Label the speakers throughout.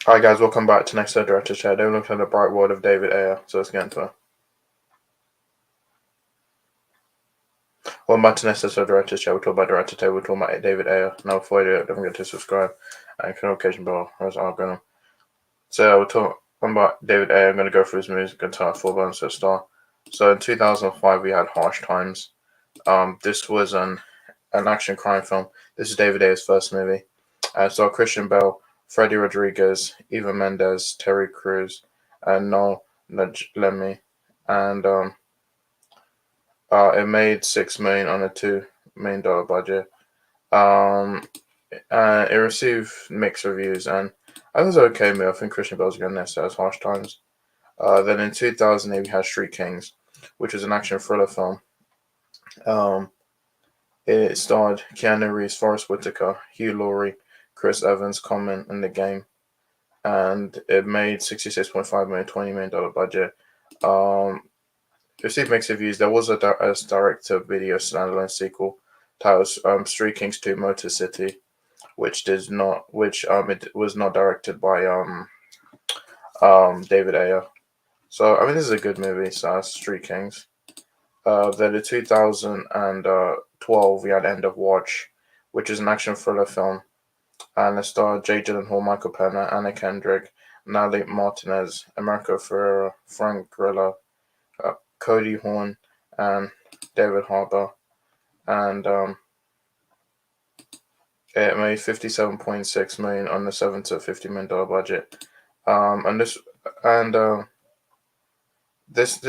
Speaker 1: Hi guys, welcome back to Next Director's Chair. Don't look at the bright world of David Ayer, so let's get into it. Welcome back to Next Director's Chair. We're talking about Director Chair, we're talking about David Ayer. Now before I do it, don't forget to subscribe and notification bell as algorithm. So we're talking about David Ayer. I'm going to go through his movies, going to start full bonus to start. So in 2005 we had Harsh Times. This was an action crime film. This is David Ayer's first movie. So Christian Bale, Freddie Rodriguez, Eva Mendes, Terry Crews, and Noel Lemmy, and it made $6 million on a $2 million budget. It received mixed reviews, and I was okay with it. I think Christian Bale's going to as Harsh Times. Then in 2008 we had Street Kings, which was an action thriller film. It starred Keanu Reeves, Forest Whitaker, Hugh Laurie, Chris Evans, Common in the game, and it made $66.5 million, $20 million budget. Received mixed reviews. There was a direct-to-video standalone sequel titled Street Kings 2: Motor City, which it was not directed by David Ayer. So I mean, this is a good movie. So Street Kings. Then in 2012 we had End of Watch, which is an action thriller film, and it starred Jay Gyllenhaal, Michael Pena, Anna Kendrick, Natalie Martinez, Americo Ferrera, Frank Grillo, Cody Horn, and David Harbour, and it made $57.6 million on the $7 to $50 million budget. And this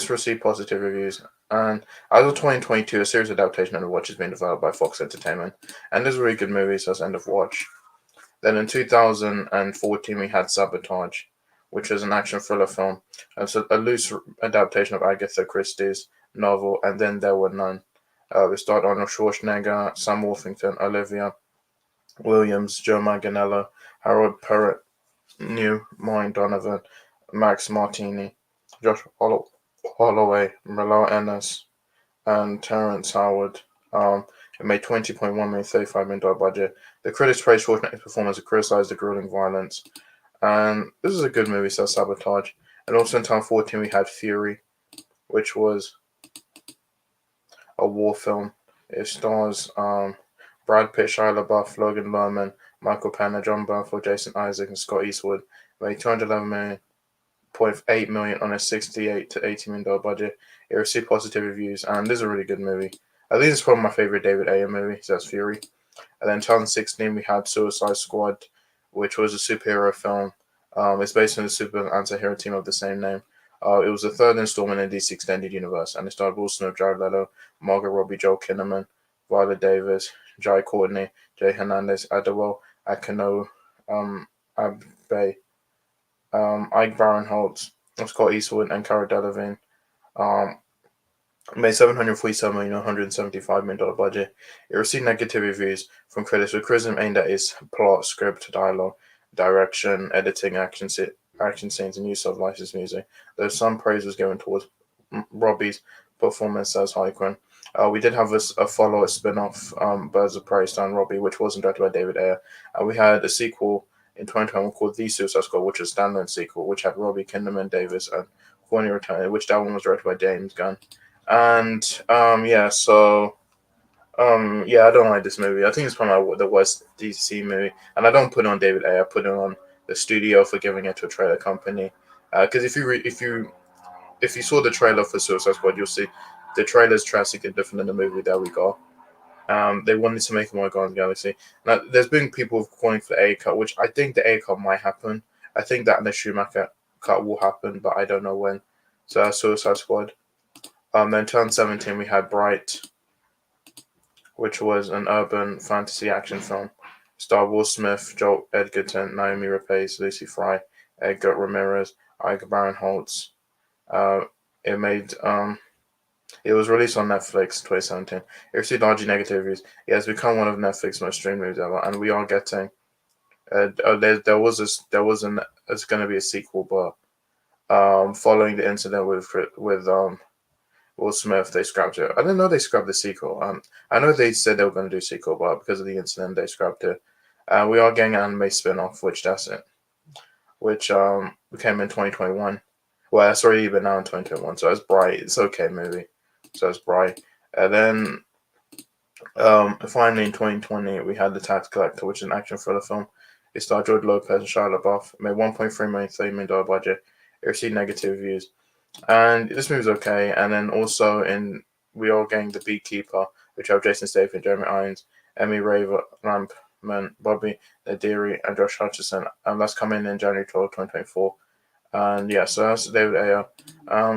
Speaker 1: received positive reviews. And as of 2022, a series adaptation of the Watch is being developed by Fox Entertainment, and there's a really good movie, so that's End of Watch. Then in 2014, we had Sabotage, which was an action thriller film. It's a loose adaptation of Agatha Christie's novel, And Then There Were None. We starred Arnold Schwarzenegger, Sam Worthington, Olivia Williams, Joe Manganiello, Harold Perret, New Mine Donovan, Max Martini, Josh Holloway, Milo Ennis, and Terrence Howard. It made $20.1 million, $35 million budget. The critics praised Schwarzenegger's performance and criticized the grueling violence. And this is a good movie, so Sabotage. And also in 2014, we had Fury, which was a war film. It stars Brad Pitt, Shia LaBeouf, Logan Lerman, Michael Pena, John Bernthal, Jason Isaac, and Scott Eastwood. It made $211.8 million on a $68 to $80 million budget. It received positive reviews, and this is a really good movie. I think it's probably my favorite David Ayer movie, so that's Fury. And then in 2016, we had Suicide Squad, which was a superhero film. It's based on the super anti-hero team of the same name. It was the third installment in DC Extended Universe, and it starred Will Smith, Jared Leto, Margot Robbie, Joel Kinnaman, Viola Davis, Jai Courtney, Jay Hernandez, Adewale Akano, Abe, Ike Barinholtz, Scott Eastwood, and Cara Delevingne. Made $747 million, $175 million budget. It received negative reviews from critics, with criticism aimed at its plot, script, dialogue, direction, editing, action scenes, and use of licensed music. Though some praise was given towards Robbie's performance as Harlequin. We did have a follow-up spin-off, Birds of Prey, starring Robbie, which wasn't directed by David Ayer. We had a sequel in 2021 called The Suicide Squad, which was a standalone sequel, which had Robbie, Kinnaman, Davis, and Courtney returning, which that one was directed by James Gunn. And yeah, so yeah, I don't like this movie. I think it's probably the worst DC movie, and I don't put it on David Ayer. I put it on the studio for giving it to a trailer company. Because if you saw the trailer for Suicide Squad, you'll see the trailer is drastically different than the movie that we got. They wanted to make more Guardians of the Galaxy. Now, there's been people calling for the A cut, which I think the A cut might happen. I think that the Schumacher cut will happen, but I don't know when. So Suicide Squad. Then 2017 we had Bright, which was an urban fantasy action film. Starred Will Smith, Joel Edgerton, Naomi Rapace, Lucy Fry, Edgar Ramirez, Ike Barinholtz. It made it was released on Netflix 2017. It received largely negative reviews. It has become one of Netflix's most streamed movies ever, and we are getting. There's going to be a sequel, but following the incident with Will Smith, they scrapped it. I didn't know they scrapped the sequel. I know they said they were going to do a sequel, but because of the incident, they scrapped it. We are getting an anime spin-off, which that's it. Which came in 2021. Well, that's already been out in 2021. So it's Bright. It's okay movie. So it's Bright. And then finally in 2020 we had The Tax Collector, which is an action thriller film. It starred George Lopez and Shia LaBeouf. It made 1.3 million, $30 million budget. It received negative reviews. And this movie's okay. And then also we are getting The Beekeeper, which have Jason Statham, Jeremy Irons, Emmy Raver, Lampman, Bobby Nadiri, and Josh Hutcherson. And that's coming in January 12, 2024. And yeah, so that's David Ayer.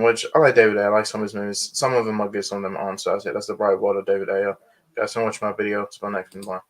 Speaker 1: Which I like David Ayer. I like some of his movies. Some of them are good, some of them aren't. So that's it. That's The Bright World of David Ayer. Guys, so much my video. It's my next one. Bye.